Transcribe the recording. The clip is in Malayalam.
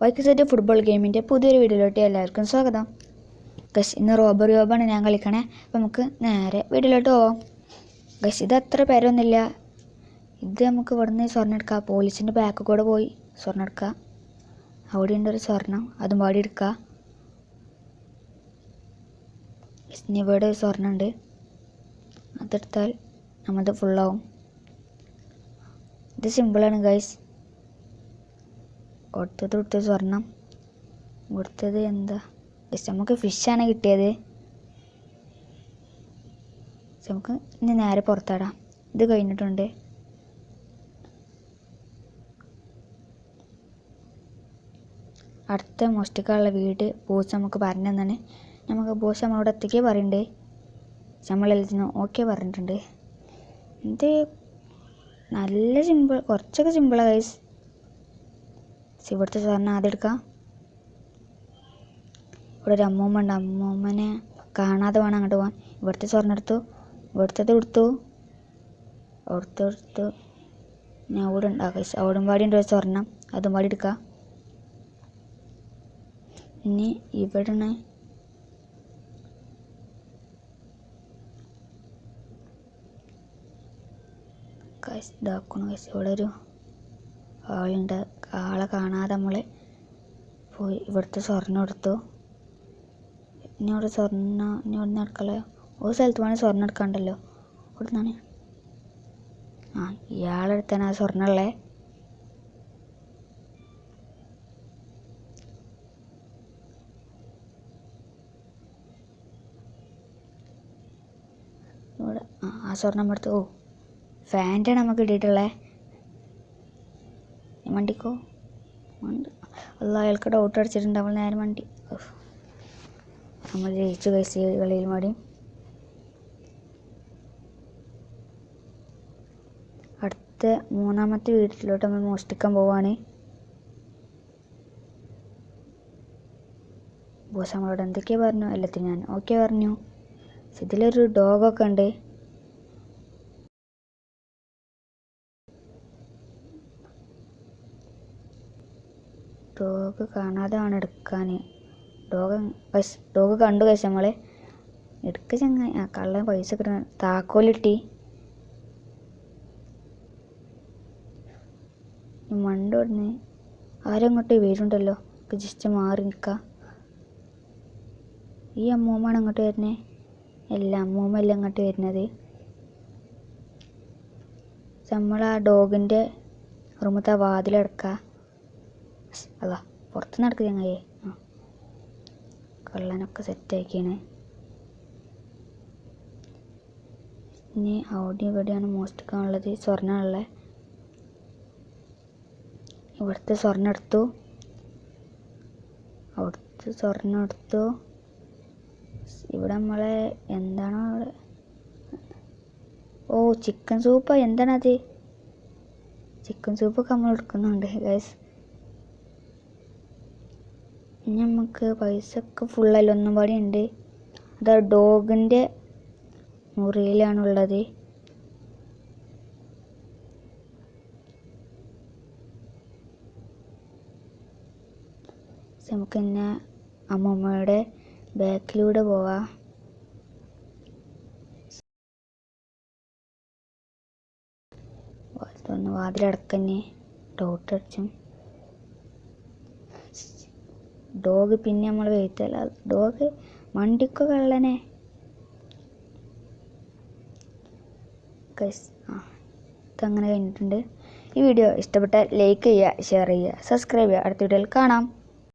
വൈക്ക് ഫുട്ബോൾ ഗെയിമിൻ്റെ പുതിയൊരു വീഡിയോയിലോട്ട് എല്ലാവർക്കും സ്വാഗതം. ഗസ് ഇന്ന് റോബറി ജോബാണ് ഞാൻ കളിക്കണേ. അപ്പോൾ നമുക്ക് നേരെ വീഡിയോയിലോട്ട് പോവാം. ഗസ് ഇത് അത്ര പേരൊന്നുമില്ല. ഇത് നമുക്ക് ഇവിടുന്ന് സ്വർണ്ണം എടുക്കാം. പോലീസിൻ്റെ ബാക്ക് കൂടെ പോയി സ്വർണ്ണം എടുക്കുക. അവിടെ ഉണ്ടൊരു സ്വർണം, അതും പാടി എടുക്കുക. ഇനി ഇവിടെ ഒരു സ്വർണ്ണം ഉണ്ട്, അതെടുത്താൽ നമ്മളത് ഫുള്ളാവും. ഇത് സിമ്പിളാണ് ഗൈസ്. കൊടുത്തത് സ്വർണം കൊടുത്തത് എന്താ ജസ്റ്റ് നമുക്ക് ഫിഷാണ് കിട്ടിയത്. നമുക്ക് ഇനി നേരെ പുറത്താടാം. ഇത് കഴിഞ്ഞിട്ടുണ്ട്. അടുത്ത മോഷ്ടിക്കാനുള്ള വീട് ബോസ് നമുക്ക് പറഞ്ഞു തന്നാണ്. നമുക്ക് ബോസ് നമ്മളോട് എത്തിക്കേ പറയണ്ടേ. നമ്മളെല്ലാത്തിനും ഓക്കെ പറഞ്ഞിട്ടുണ്ട്. ഇത് നല്ല സിമ്പിൾ, കുറച്ചൊക്കെ സിമ്പിളാണ് ഗൈസ്. ഇവിടുത്തെ സ്വർണ്ണം ആദ്യം എടുക്കാം. ഇവിടെ ഒരു അമ്മൂമ്മ ഉണ്ട്, അമ്മൂമ്മനെ കാണാതെ വേണം അങ്ങോട്ട് പോകാൻ. ഇവിടുത്തെ സ്വർണ്ണം എടുത്തു, ഇവിടുത്തത് എടുത്തു, അവിടുത്തെ ഞാൻ അവിടെ ഉണ്ടാക്കാം. അവിടും പാടി ഉണ്ട് ഒരു സ്വർണ്ണം, അതും പാടി എടുക്കാം. ഇനി ഇവിടെ ഇതാക്കണം. ഇവിടെ ഒരു ആളുണ്ട്, ആളെ കാണാതെ നമ്മൾ പോയി ഇവിടുത്തെ സ്വർണ്ണം എടുത്തു. ഇനി ഇവിടെ സ്വർണ്ണം ഇനി ഇവിടെ നിന്ന് എടുക്കല്ലോ. ഒരു സ്ഥലത്ത് വേണമെങ്കിൽ സ്വർണ്ണം എടുക്കാണ്ടല്ലോ. ഇവിടെ നിന്നാണ് ഇയാളെടുത്താണ് ആ സ്വർണ്ണമുള്ളത്. ഇവിടെ ആ സ്വർണ്ണം എടുത്തു. ഓ ഫാൻ്റാണ് നമുക്ക് കിട്ടിയിട്ടുള്ളത്. വണ്ടിക്കോ വണ്ടി അല്ല, അയാൾക്ക് ഡൗട്ട് അടിച്ചിട്ടുണ്ട്. നമ്മൾ നേരെ വണ്ടി നമ്മൾ ജയിച്ചു കഴിച്ച കളിയിൽ മാടി. അടുത്ത മൂന്നാമത്തെ വീട്ടിലോട്ട് നമ്മൾ മോഷ്ടിക്കാൻ പോവാണ്. ബോസ് നമ്മളോട് എന്തൊക്കെയാണ് പറഞ്ഞു, എല്ലാത്തിനും ഞാൻ ഓക്കെ പറഞ്ഞു. ഇതിലൊരു ഡോഗൊക്കെ ഉണ്ട്. ഡോഗ് കാണാതെ ആണ് എടുക്കാൻ. ഡോഗ് കണ്ടു കഴിച്ച നമ്മൾ എടുക്ക ചങ്ങായി. ആ കള്ളൻ പൈസ കിട്ടുന്ന താക്കോലിട്ടി മണ്ട ഇടുന്ന് ആരങ്ങോട്ട് വരുന്നുണ്ടല്ലോ. ജസ്റ്റ് മാറി നിൽക്കുക. ഈ അമ്മൂമ്മയാണ് അങ്ങോട്ട് വരുന്നത്. എല്ലാ അമ്മൂമ്മ എല്ലാം അങ്ങോട്ട് വരുന്നത്. നമ്മൾ ആ ഡോഗിൻ്റെ റൂമത്തെ വാതിലടക്കുക. അല്ല പുറത്ത് നടക്കുക ചങ്ങായി. കള്ളനൊക്കെ സെറ്റാക്കിയാണ്. ഇനി അവിടെ ഇവിടെയാണ് മോഷ്ടിക്കാനുള്ളത്. സ്വർണ്ണമുള്ളത്. ഇവിടുത്തെ സ്വർണ്ണം എടുത്തു, അവിടുത്തെ സ്വർണ്ണം എടുത്തു. ഇവിടെ നമ്മളെ എന്താണോ അവിടെ, ഓ ചിക്കൻ സൂപ്പ്. എന്താണത്? ചിക്കൻ സൂപ്പൊക്കെ നമ്മൾ എടുക്കുന്നുണ്ട് ഗൈസ്. ഇനി നമുക്ക് പൈസ ഒക്കെ ഫുള്ളല്ല, ഒന്നും പാടി ഉണ്ട്. അത് ഡോഗിൻ്റെ മുറിയിലാണുള്ളത്. നമുക്ക് പിന്നെ അമ്മൂമ്മയുടെ ബാക്കിലൂടെ പോവാം. വാതിലടക്കന്നെ ഡൗട്ട് അടിച്ചും. ഡോഗ് പിന്നെ നമ്മൾ വെയിറ്റല്ല. ഡോഗ് വണ്ടിക്കോ കള്ളനെ. ഇതങ്ങനെ കഴിഞ്ഞിട്ടുണ്ട്. ഈ വീഡിയോ ഇഷ്ടപ്പെട്ടാൽ ലൈക്ക് ചെയ്യുക, ഷെയർ ചെയ്യുക, സബ്സ്ക്രൈബ് ചെയ്യുക. അടുത്ത വീഡിയോയിൽ കാണാം.